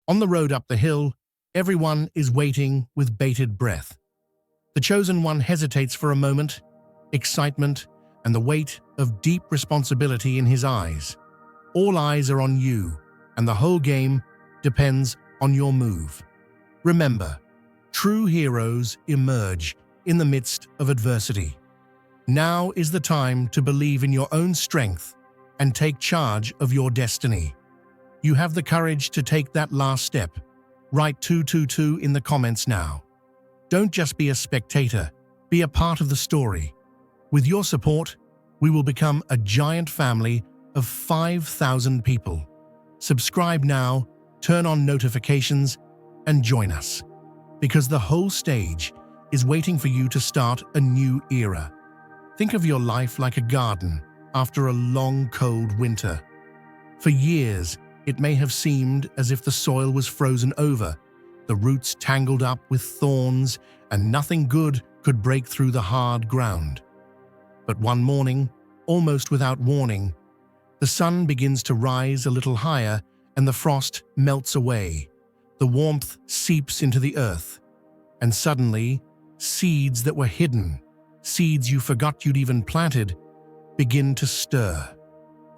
On the road up the hill, everyone is waiting with bated breath. The chosen one hesitates for a moment, excitement and the weight of deep responsibility in his eyes. All eyes are on you, and the whole game depends on your move. Remember, true heroes emerge in the midst of adversity. Now is the time to believe in your own strength and take charge of your destiny. You have the courage to take that last step. Write 222 in the comments now. Don't just be a spectator, be a part of the story. With your support, we will become a giant family of 5,000 people. Subscribe now, turn on notifications, and join us. Because the whole stage is waiting for you to start a new era. Think of your life like a garden after a long, cold winter. For years, it may have seemed as if the soil was frozen over, the roots tangled up with thorns, and nothing good could break through the hard ground. But one morning, almost without warning, the sun begins to rise a little higher and the frost melts away. The warmth seeps into the earth, and suddenly, seeds that were hidden, seeds you forgot you'd even planted, begin to stir.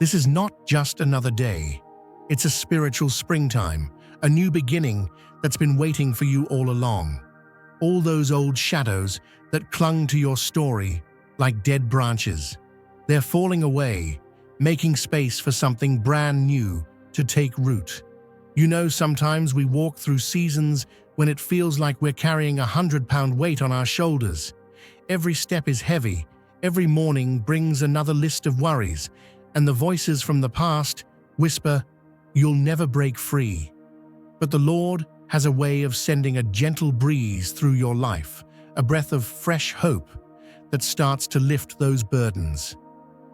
This is not just another day. It's a spiritual springtime, a new beginning that's been waiting for you all along. All those old shadows that clung to your story like dead branches, they're falling away, making space for something brand new to take root. You know, sometimes we walk through seasons when it feels like we're carrying a 100-pound weight on our shoulders. Every step is heavy, every morning brings another list of worries, and the voices from the past whisper, "You'll never break free." But the Lord has a way of sending a gentle breeze through your life, a breath of fresh hope that starts to lift those burdens.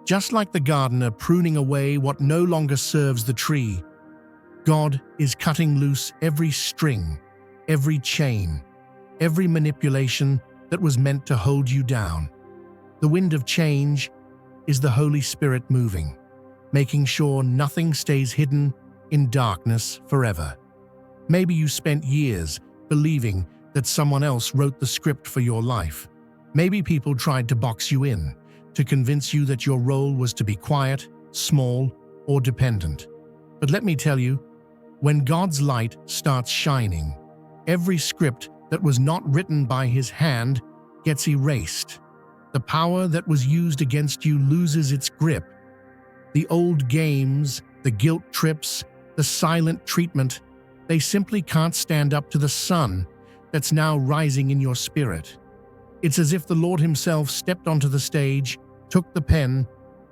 Just like the gardener pruning away what no longer serves the tree, God is cutting loose every string, every chain, every manipulation that was meant to hold you down. The wind of change is the Holy Spirit moving, making sure nothing stays hidden in darkness forever. Maybe you spent years believing that someone else wrote the script for your life. Maybe people tried to box you in, to convince you that your role was to be quiet, small, or dependent. But let me tell you, when God's light starts shining, every script that was not written by His hand gets erased. The power that was used against you loses its grip. The old games, the guilt trips, the silent treatment, they simply can't stand up to the sun that's now rising in your spirit. It's as if the Lord Himself stepped onto the stage, took the pen,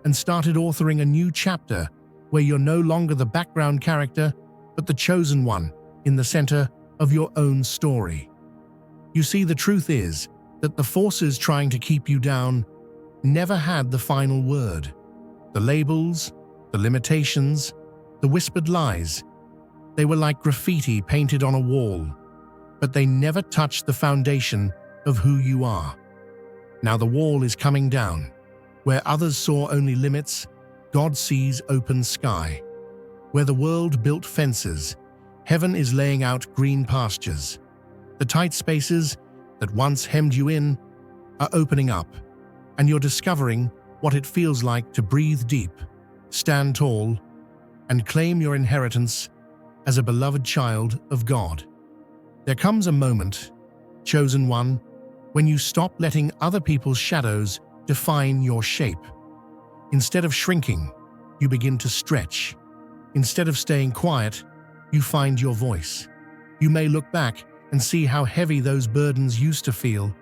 and started authoring a new chapter where you're no longer the background character, but the chosen one in the center of your own story. You see, the truth is that the forces trying to keep you down never had the final word. The labels, the limitations, the whispered lies, they were like graffiti painted on a wall, but they never touched the foundation of who you are. Now the wall is coming down. Where others saw only limits, God sees open sky. Where the world built fences, heaven is laying out green pastures. The tight spaces that once hemmed you in are opening up, and you're discovering what it feels like to breathe deep, stand tall, and claim your inheritance as a beloved child of God. There comes a moment, chosen one, when you stop letting other people's shadows define your shape. Instead of shrinking, you begin to stretch. Instead of staying quiet, you find your voice. You may look back and see how heavy those burdens used to feel,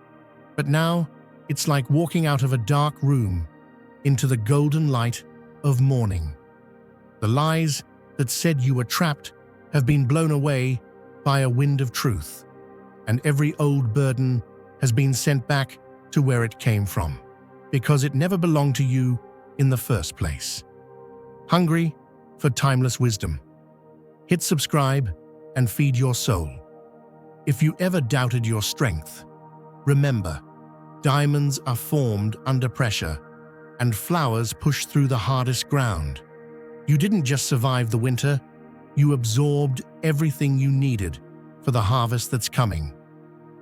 but now it's like walking out of a dark room into the golden light of morning. The lies that said you were trapped have been blown away by a wind of truth, and every old burden has been sent back to where it came from, because it never belonged to you in the first place. Hungry for timeless wisdom? Hit subscribe and feed your soul. If you ever doubted your strength, remember, diamonds are formed under pressure, and flowers push through the hardest ground. You didn't just survive the winter, you absorbed everything you needed for the harvest that's coming.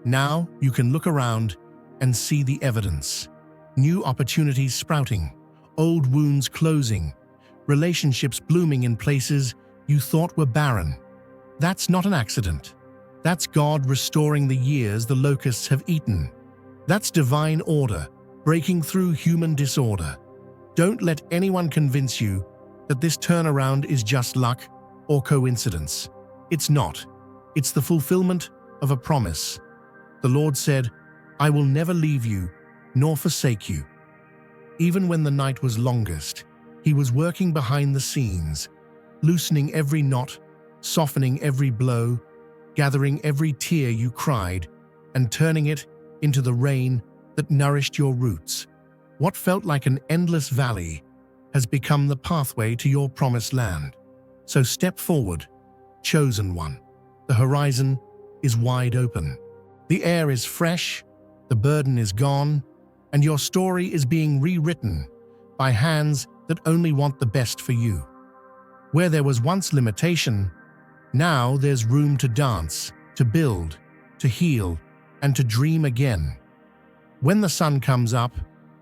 Now you can look around and see the evidence. New opportunities sprouting, old wounds closing, relationships blooming in places you thought were barren. That's not an accident. That's God restoring the years the locusts have eaten. That's divine order, breaking through human disorder. Don't let anyone convince you that this turnaround is just luck or coincidence. It's not. It's the fulfillment of a promise. The Lord said, "I will never leave you nor forsake you." Even when the night was longest, He was working behind the scenes, loosening every knot, softening every blow, gathering every tear you cried, and turning it into the rain that nourished your roots. What felt like an endless valley has become the pathway to your promised land. So step forward, chosen one. The horizon is wide open. The air is fresh, the burden is gone, and your story is being rewritten by hands that only want the best for you. Where there was once limitation, now there's room to dance, to build, to heal, and to dream again. When the sun comes up,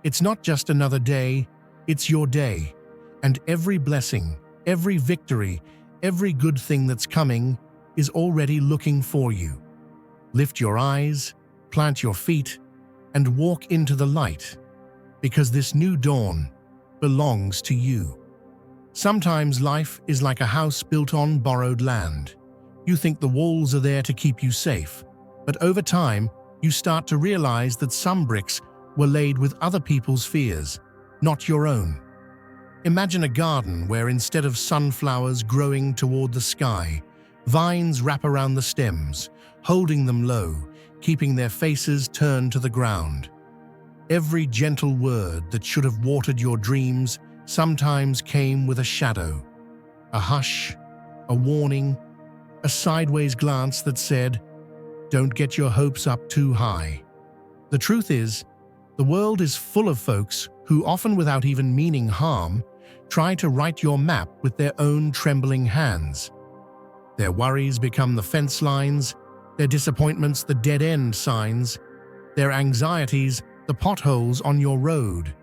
it's not just another day, it's your day. And every blessing, every victory, every good thing that's coming is already looking for you. Lift your eyes, plant your feet, and walk into the light, because this new dawn belongs to you. Sometimes life is like a house built on borrowed land. You think the walls are there to keep you safe, but over time, you start to realize that some bricks were laid with other people's fears, not your own. Imagine a garden where instead of sunflowers growing toward the sky, vines wrap around the stems, holding them low, keeping their faces turned to the ground. Every gentle word that should have watered your dreams sometimes came with a shadow, a hush, a warning, a sideways glance that said, "Don't get your hopes up too high." The truth is, the world is full of folks who, often without even meaning harm, try to write your map with their own trembling hands. Their worries become the fence lines, their disappointments the dead-end signs, their anxieties the potholes on your road.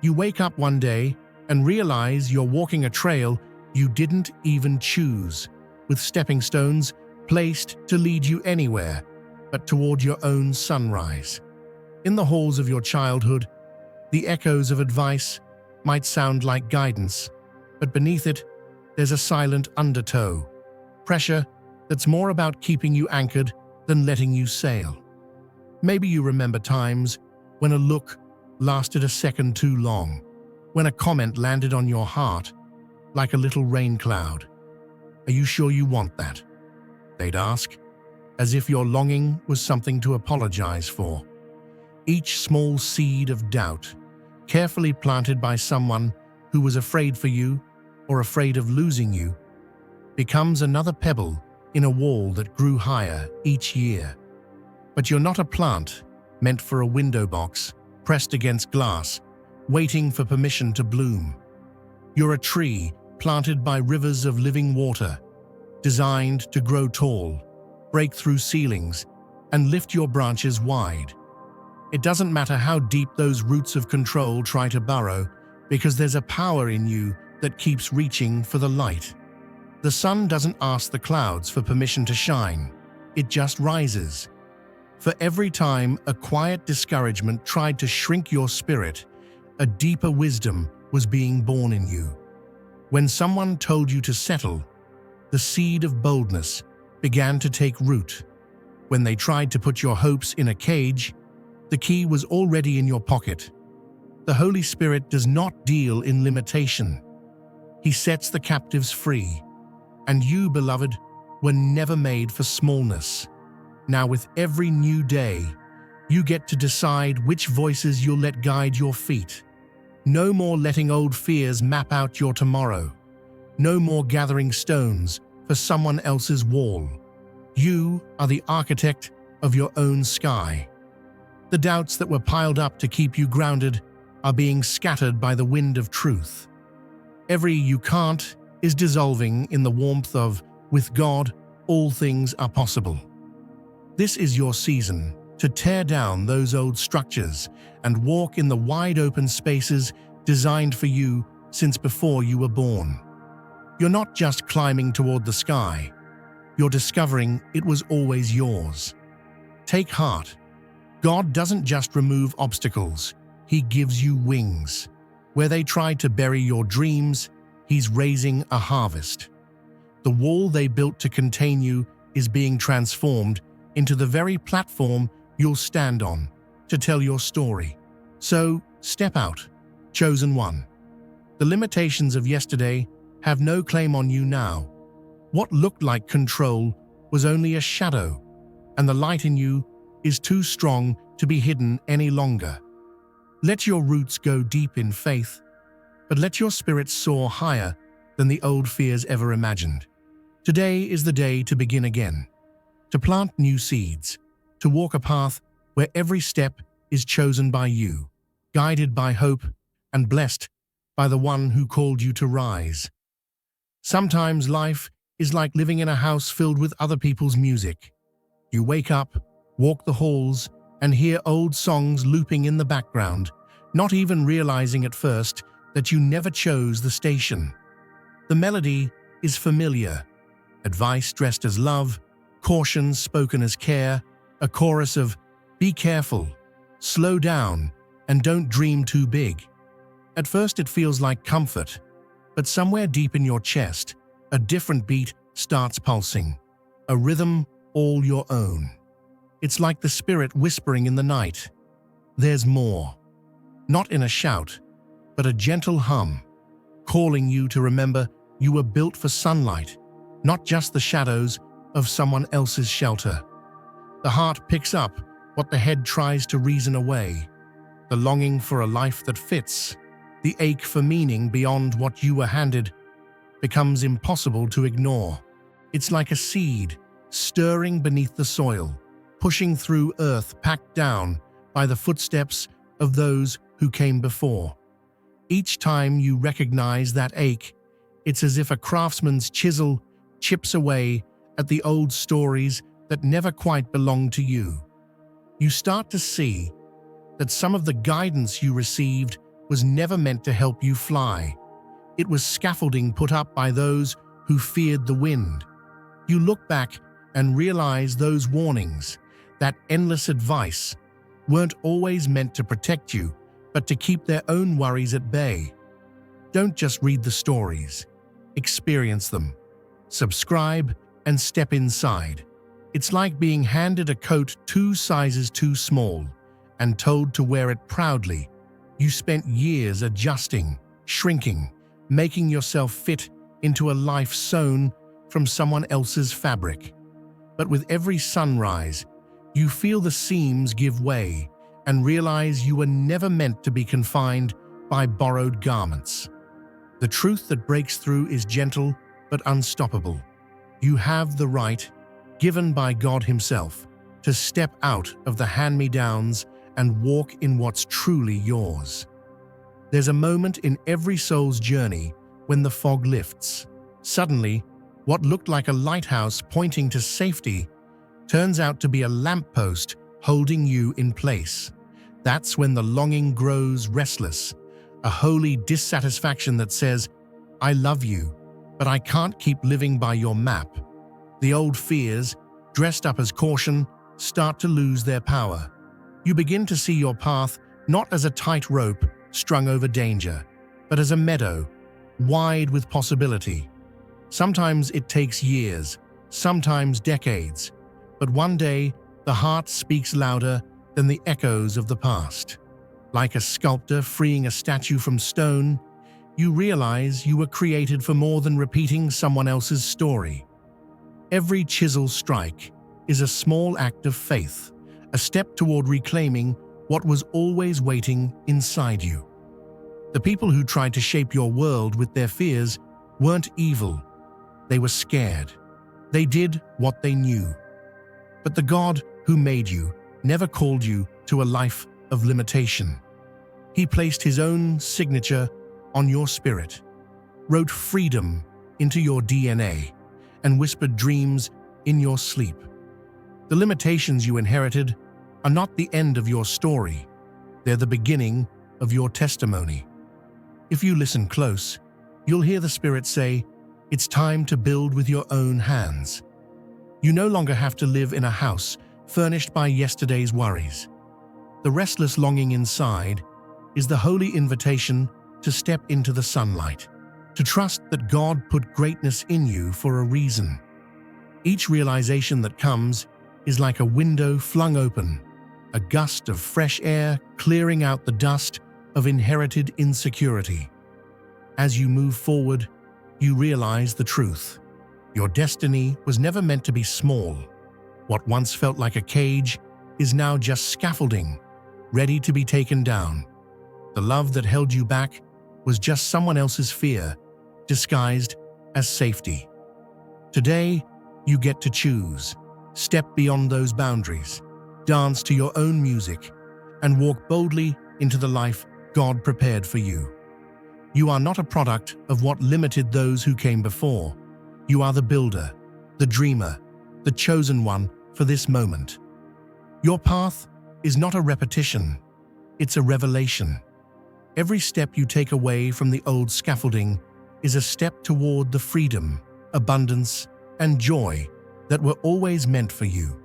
You wake up one day and realize you're walking a trail you didn't even choose, with stepping stones placed to lead you anywhere but toward your own sunrise. In the halls of your childhood, the echoes of advice might sound like guidance, but beneath it, there's a silent undertow, pressure that's more about keeping you anchored than letting you sail. Maybe you remember times when a look lasted a second too long, when a comment landed on your heart like a little rain cloud. "Are you sure you want that?" they'd ask, as if your longing was something to apologize for. Each small seed of doubt, carefully planted by someone who was afraid for you or afraid of losing you, becomes another pebble in a wall that grew higher each year. But you're not a plant meant for a window box, pressed against glass, waiting for permission to bloom. You're a tree planted by rivers of living water, designed to grow tall, break through ceilings, and lift your branches wide. It doesn't matter how deep those roots of control try to burrow, because there's a power in you that keeps reaching for the light. The sun doesn't ask the clouds for permission to shine, it just rises. For every time a quiet discouragement tried to shrink your spirit, a deeper wisdom was being born in you. When someone told you to settle, the seed of boldness began to take root. When they tried to put your hopes in a cage, the key was already in your pocket. The Holy Spirit does not deal in limitation. He sets the captives free. And you, beloved, were never made for smallness. Now, with every new day, you get to decide which voices you'll let guide your feet. No more letting old fears map out your tomorrow. No more gathering stones for someone else's wall. You are the architect of your own sky. The doubts that were piled up to keep you grounded are being scattered by the wind of truth. Every "you can't" is dissolving in the warmth of "with God, all things are possible. This is your season to tear down those old structures and walk in the wide-open spaces designed for you since before you were born. You're not just climbing toward the sky, you're discovering it was always yours. Take heart. God doesn't just remove obstacles, He gives you wings. Where they tried to bury your dreams, He's raising a harvest. The wall they built to contain you is being transformed into the very platform you'll stand on to tell your story. So, step out, chosen one. The limitations of yesterday have no claim on you now. What looked like control was only a shadow, and the light in you is too strong to be hidden any longer. Let your roots go deep in faith, but let your spirit soar higher than the old fears ever imagined. Today is the day to begin again, to plant new seeds, to walk a path where every step is chosen by you, guided by hope and blessed by the one who called you to rise. Sometimes life is like living in a house filled with other people's music. You wake up, walk the halls, and hear old songs looping in the background, not even realizing at first that you never chose the station. The melody is familiar, advice dressed as love, caution spoken as care, a chorus of "Be careful, slow down, and don't dream too big." At first it feels like comfort, but somewhere deep in your chest, a different beat starts pulsing, a rhythm all your own. It's like the spirit whispering in the night. There's more. Not in a shout, but a gentle hum, calling you to remember you were built for sunlight, not just the shadows of someone else's shelter. The heart picks up what the head tries to reason away, the longing for a life that fits, the ache for meaning beyond what you were handed becomes impossible to ignore. It's like a seed stirring beneath the soil, pushing through earth packed down by the footsteps of those who came before. Each time you recognize that ache, it's as if a craftsman's chisel chips away at the old stories that never quite belonged to you. You start to see that some of the guidance you received was never meant to help you fly. It was scaffolding put up by those who feared the wind. You look back and realize those warnings, that endless advice, weren't always meant to protect you, but to keep their own worries at bay. Don't just read the stories, experience them. Subscribe and step inside. It's like being handed a coat 2 sizes too small and told to wear it proudly. You spent years adjusting, shrinking, making yourself fit into a life sewn from someone else's fabric. But with every sunrise, you feel the seams give way and realize you were never meant to be confined by borrowed garments. The truth that breaks through is gentle but unstoppable. You have the right, given by God Himself, to step out of the hand-me-downs and walk in what's truly yours. There's a moment in every soul's journey when the fog lifts. Suddenly, what looked like a lighthouse pointing to safety turns out to be a lamppost holding you in place. That's when the longing grows restless, a holy dissatisfaction that says, "I love you, but I can't keep living by your map." The old fears, dressed up as caution, start to lose their power. You begin to see your path not as a tight rope strung over danger, but as a meadow, wide with possibility. Sometimes it takes years, sometimes decades, but one day the heart speaks louder than the echoes of the past. Like a sculptor freeing a statue from stone, you realize you were created for more than repeating someone else's story. Every chisel strike is a small act of faith, a step toward reclaiming what was always waiting inside you. The people who tried to shape your world with their fears weren't evil. They were scared. They did what they knew. But the God who made you never called you to a life of limitation. He placed His own signature on your spirit, wrote freedom into your DNA, and whispered dreams in your sleep. The limitations you inherited are not the end of your story. They're the beginning of your testimony. If you listen close, you'll hear the Spirit say, "It's time to build with your own hands." You no longer have to live in a house furnished by yesterday's worries. The restless longing inside is the holy invitation to step into the sunlight, to trust that God put greatness in you for a reason. Each realization that comes is like a window flung open, a gust of fresh air clearing out the dust of inherited insecurity. As you move forward, you realize the truth. Your destiny was never meant to be small. What once felt like a cage is now just scaffolding, ready to be taken down. The love that held you back was just someone else's fear, disguised as safety. Today, you get to choose. Step beyond those boundaries, dance to your own music, and walk boldly into the life God prepared for you. You are not a product of what limited those who came before. You are the builder, the dreamer, the chosen one for this moment. Your path is not a repetition, it's a revelation. Every step you take away from the old scaffolding is a step toward the freedom, abundance, and joy that were always meant for you.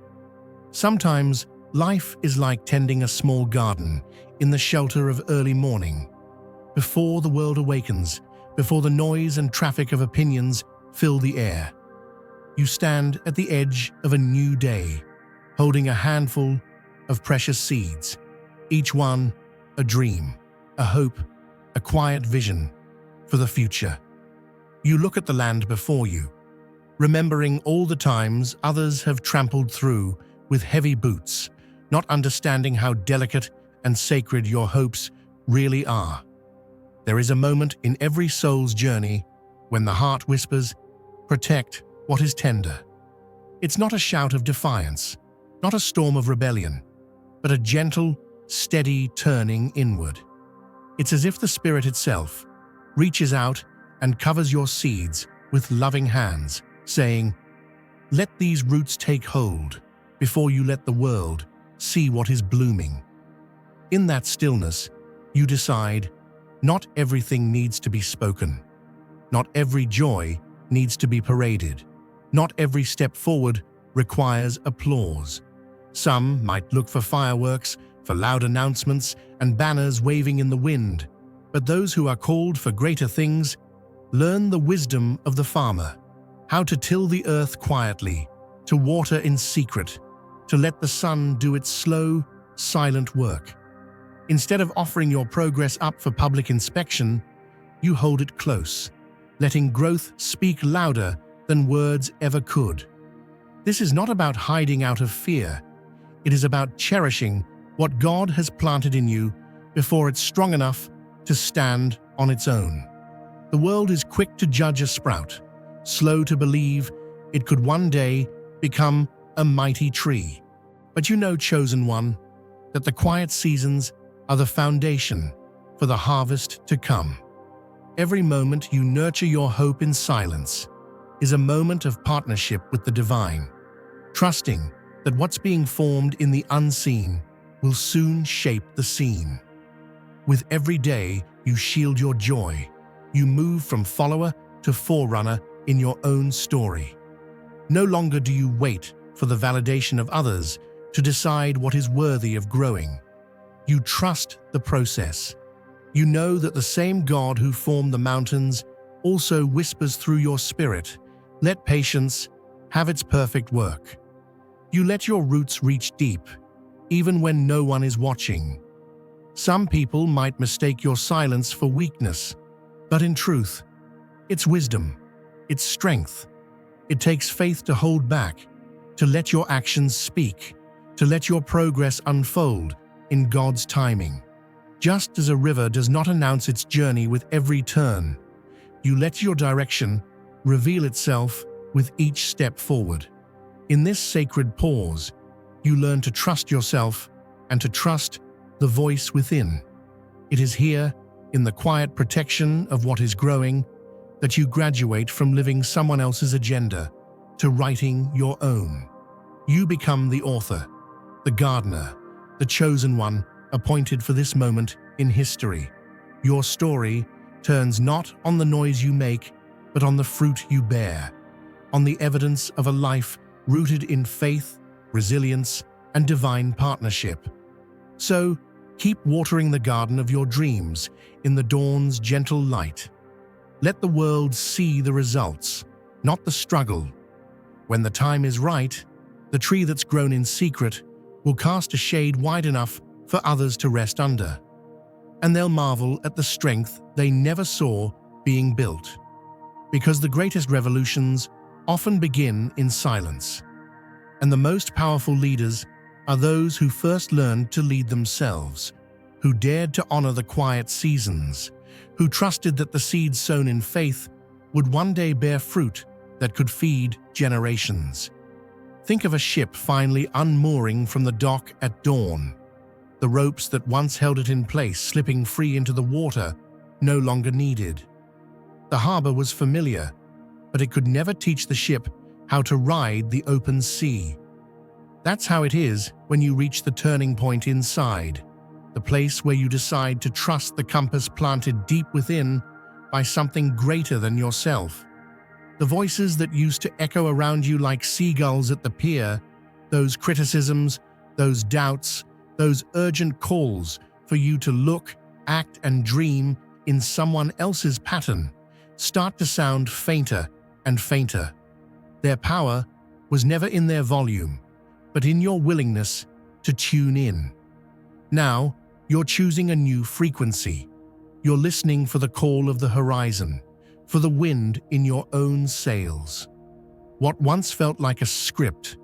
Sometimes, life is like tending a small garden in the shelter of early morning. Before the world awakens, before the noise and traffic of opinions fill the air, you stand at the edge of a new day, holding a handful of precious seeds, each one a dream, a hope, a quiet vision for the future. You look at the land before you, remembering all the times others have trampled through with heavy boots, not understanding how delicate and sacred your hopes really are. There is a moment in every soul's journey when the heart whispers, "Protect what is tender." It's not a shout of defiance, not a storm of rebellion, but a gentle, steady turning inward. It's as if the Spirit itself reaches out and covers your seeds with loving hands, saying, "Let these roots take hold before you let the world see what is blooming." In that stillness, you decide, not everything needs to be spoken. Not every joy needs to be paraded. Not every step forward requires applause. Some might look for fireworks, for loud announcements and banners waving in the wind, but those who are called for greater things learn the wisdom of the farmer, how to till the earth quietly, to water in secret, to let the sun do its slow, silent work. Instead of offering your progress up for public inspection, you hold it close, letting growth speak louder than words ever could. This is not about hiding out of fear. It is about cherishing what God has planted in you before it's strong enough to stand on its own. The world is quick to judge a sprout, slow to believe it could one day become a mighty tree. But you know, chosen one, that the quiet seasons are the foundation for the harvest to come. Every moment you nurture your hope in silence is a moment of partnership with the divine, trusting that what's being formed in the unseen will soon shape the seen. With every day you shield your joy, you move from follower to forerunner in your own story. No longer do you wait for the validation of others to decide what is worthy of growing. You trust the process. You know that the same God who formed the mountains also whispers through your spirit, "Let patience have its perfect work." You let your roots reach deep, even when no one is watching. Some people might mistake your silence for weakness, but in truth, it's wisdom, it's strength. It takes faith to hold back, to let your actions speak, to let your progress unfold in God's timing. Just as a river does not announce its journey with every turn, you let your direction reveal itself with each step forward. In this sacred pause, you learn to trust yourself and to trust the voice within. It is here, in the quiet protection of what is growing, that you graduate from living someone else's agenda to writing your own. You become the author, the gardener, the chosen one appointed for this moment in history. Your story turns not on the noise you make, but on the fruit you bear, on the evidence of a life rooted in faith, resilience, and divine partnership. So, keep watering the garden of your dreams in the dawn's gentle light. Let the world see the results, not the struggle. When the time is right, the tree that's grown in secret will cast a shade wide enough for others to rest under, and they'll marvel at the strength they never saw being built. Because the greatest revolutions often begin in silence, and the most powerful leaders are those who first learned to lead themselves, who dared to honor the quiet seasons, who trusted that the seeds sown in faith would one day bear fruit that could feed generations. Think of a ship finally unmooring from the dock at dawn, the ropes that once held it in place slipping free into the water, no longer needed. The harbor was familiar, but it could never teach the ship how to ride the open sea. That's how it is when you reach the turning point inside, the place where you decide to trust the compass planted deep within by something greater than yourself. The voices that used to echo around you like seagulls at the pier, those criticisms, those doubts, those urgent calls for you to look, act, and dream in someone else's pattern, start to sound fainter and fainter. Their power was never in their volume, but in your willingness to tune in. Now, you're choosing a new frequency. You're listening for the call of the horizon, for the wind in your own sails. What once felt like a script,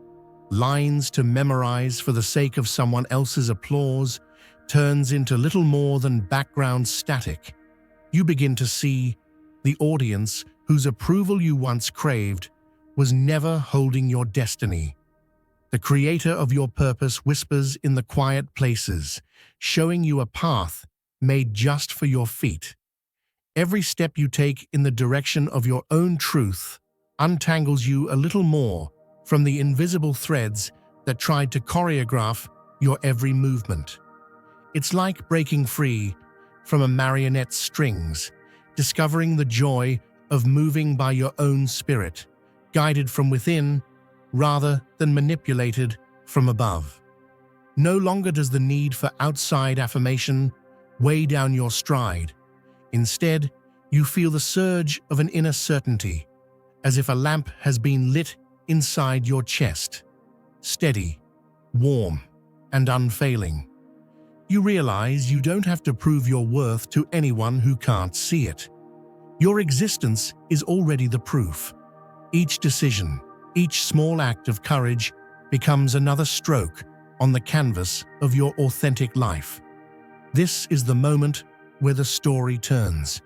lines to memorize for the sake of someone else's applause, turns into little more than background static. You begin to see the audience whose approval you once craved was never holding your destiny. The creator of your purpose whispers in the quiet places, showing you a path made just for your feet. Every step you take in the direction of your own truth untangles you a little more from the invisible threads that tried to choreograph your every movement. It's like breaking free from a marionette's strings, discovering the joy of moving by your own spirit, guided from within rather than manipulated from above. No longer does the need for outside affirmation weigh down your stride. Instead, you feel the surge of an inner certainty, as if a lamp has been lit inside your chest. Steady, warm, and unfailing. You realize you don't have to prove your worth to anyone who can't see it. Your existence is already the proof. Each decision, each small act of courage becomes another stroke on the canvas of your authentic life. This is the moment where the story turns.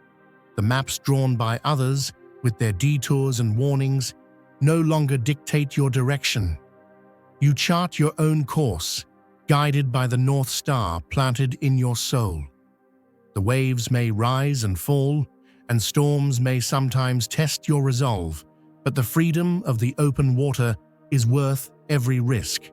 The maps drawn by others, with their detours and warnings, no longer dictate your direction. You chart your own course, guided by the North Star planted in your soul. The waves may rise and fall, and storms may sometimes test your resolve, but the freedom of the open water is worth every risk.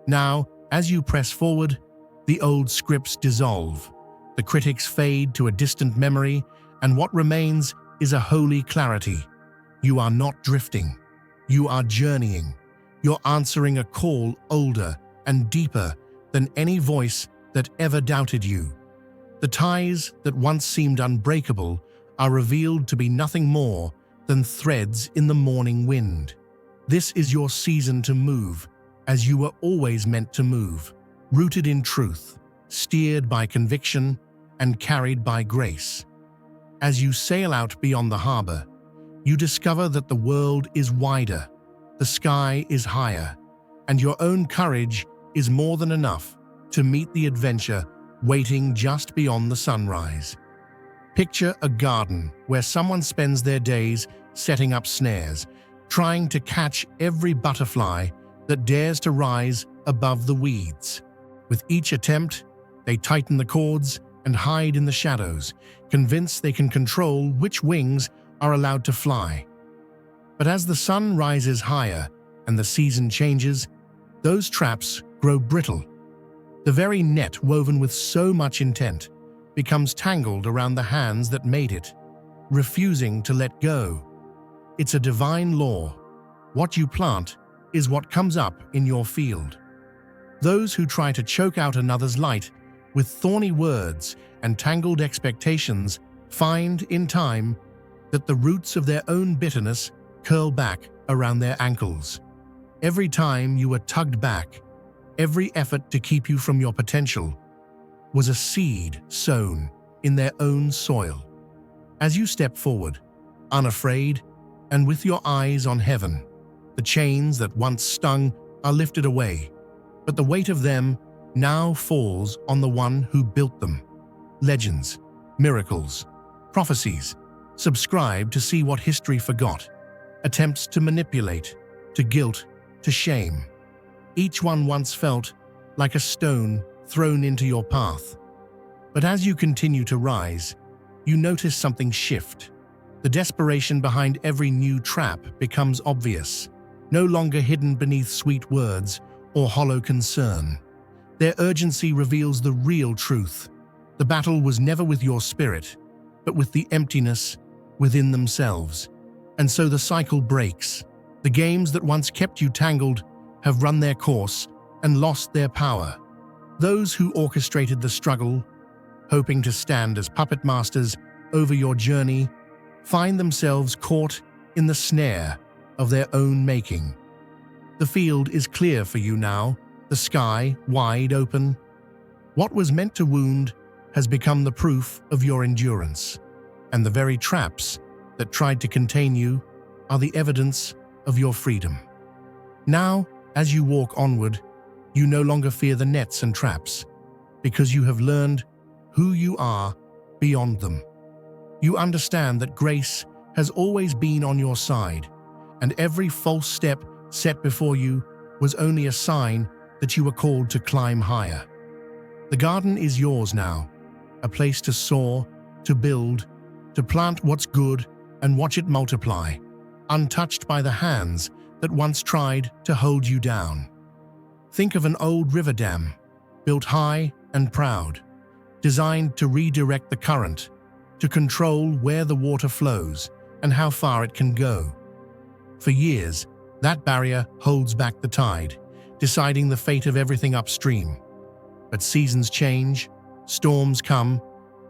Now, as you press forward, the old scripts dissolve, the critics fade to a distant memory, and what remains is a holy clarity. You are not drifting. You are journeying. You're answering a call older and deeper than any voice that ever doubted you. The ties that once seemed unbreakable are revealed to be nothing more than threads in the morning wind. This is your season to move, as you were always meant to move, rooted in truth, steered by conviction, and carried by grace. As you sail out beyond the harbor, you discover that the world is wider, the sky is higher, and your own courage is more than enough to meet the adventure waiting just beyond the sunrise. Picture a garden where someone spends their days setting up snares, trying to catch every butterfly that dares to rise above the weeds. With each attempt, they tighten the cords and hide in the shadows, convinced they can control which wings are allowed to fly. But as the sun rises higher and the season changes, those traps grow brittle. The very net woven with so much intent becomes tangled around the hands that made it, refusing to let go. It's a divine law. What you plant is what comes up in your field. Those who try to choke out another's light with thorny words and tangled expectations find, in time, that the roots of their own bitterness curl back around their ankles. Every time you were tugged back, every effort to keep you from your potential was a seed sown in their own soil. As you step forward, unafraid and with your eyes on heaven, the chains that once stung are lifted away, but the weight of them now falls on the one who built them. Legends, miracles, prophecies, subscribe to see what history forgot. Attempts to manipulate, to guilt, to shame. Each one once felt like a stone thrown into your path. But as you continue to rise, you notice something shift. The desperation behind every new trap becomes obvious, no longer hidden beneath sweet words or hollow concern. Their urgency reveals the real truth. The battle was never with your spirit, but with the emptiness within themselves. And so the cycle breaks. The games that once kept you tangled have run their course and lost their power. Those who orchestrated the struggle, hoping to stand as puppet masters over your journey, find themselves caught in the snare of their own making. The field is clear for you now, the sky wide open. What was meant to wound has become the proof of your endurance, and the very traps that tried to contain you are the evidence of your freedom. Now, as you walk onward, you no longer fear the nets and traps, because you have learned who you are beyond them. You understand that grace has always been on your side, and every false step set before you was only a sign that you were called to climb higher. The garden is yours now, a place to soar, to build, to plant what's good and watch it multiply, untouched by the hands that once tried to hold you down. Think of an old river dam, built high and proud, designed to redirect the current, to control where the water flows and how far it can go. For years, that barrier holds back the tide, deciding the fate of everything upstream. But seasons change, storms come,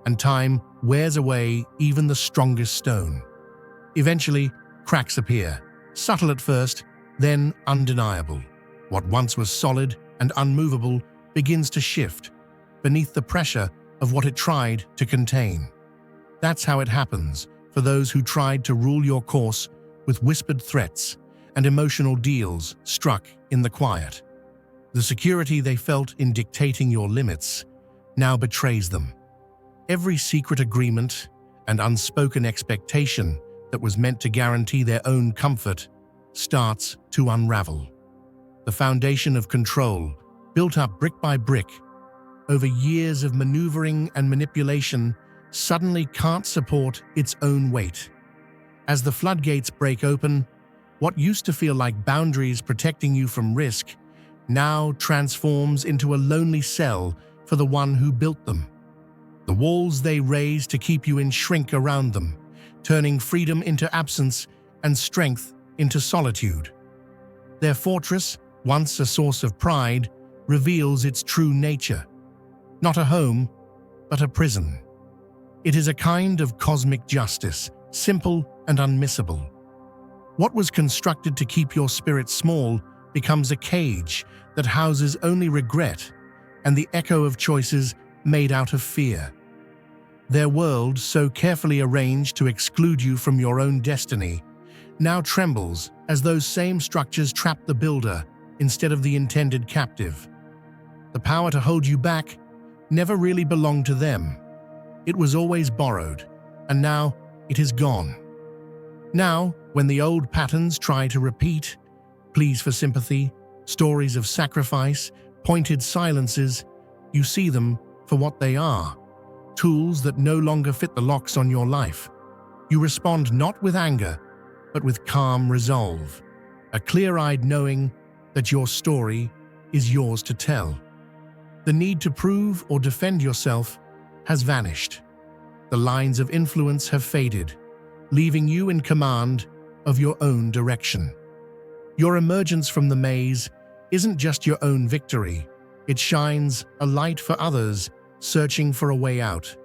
and time wears away even the strongest stone. Eventually, cracks appear, subtle at first, then undeniable. What once was solid and unmovable begins to shift beneath the pressure of what it tried to contain. That's how it happens for those who tried to rule your course with whispered threats and emotional deals struck in the quiet. The security they felt in dictating your limits now betrays them. Every secret agreement and unspoken expectation that was meant to guarantee their own comfort starts to unravel. The foundation of control, built up brick by brick, over years of maneuvering and manipulation, suddenly can't support its own weight. As the floodgates break open, what used to feel like boundaries protecting you from risk now transforms into a lonely cell for the one who built them. The walls they raise to keep you in shrink around them, turning freedom into absence and strength into solitude. Their fortress, once a source of pride, reveals its true nature. Not a home, but a prison. It is a kind of cosmic justice, simple and unmissable. What was constructed to keep your spirit small becomes a cage that houses only regret and the echo of choices made out of fear. Their world, so carefully arranged to exclude you from your own destiny, now trembles as those same structures trap the builder instead of the intended captive. The power to hold you back never really belonged to them. It was always borrowed, and now it is gone. Now, when the old patterns try to repeat, pleas for sympathy, stories of sacrifice, pointed silences, you see them for what they are, tools that no longer fit the locks on your life. You respond not with anger, but with calm resolve, a clear-eyed knowing that your story is yours to tell. The need to prove or defend yourself has vanished. The lines of influence have faded, leaving you in command of your own direction. Your emergence from the maze isn't just your own victory, it shines a light for others searching for a way out.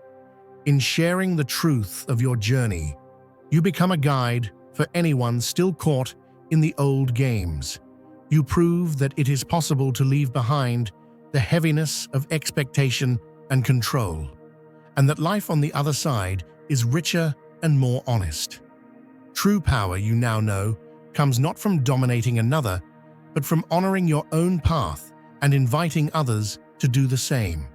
In sharing the truth of your journey, you become a guide for anyone still caught in the old games. You prove that it is possible to leave behind the heaviness of expectation and control, and that life on the other side is richer and more honest. True power, you now know, comes not from dominating another, but from honoring your own path and inviting others to do the same.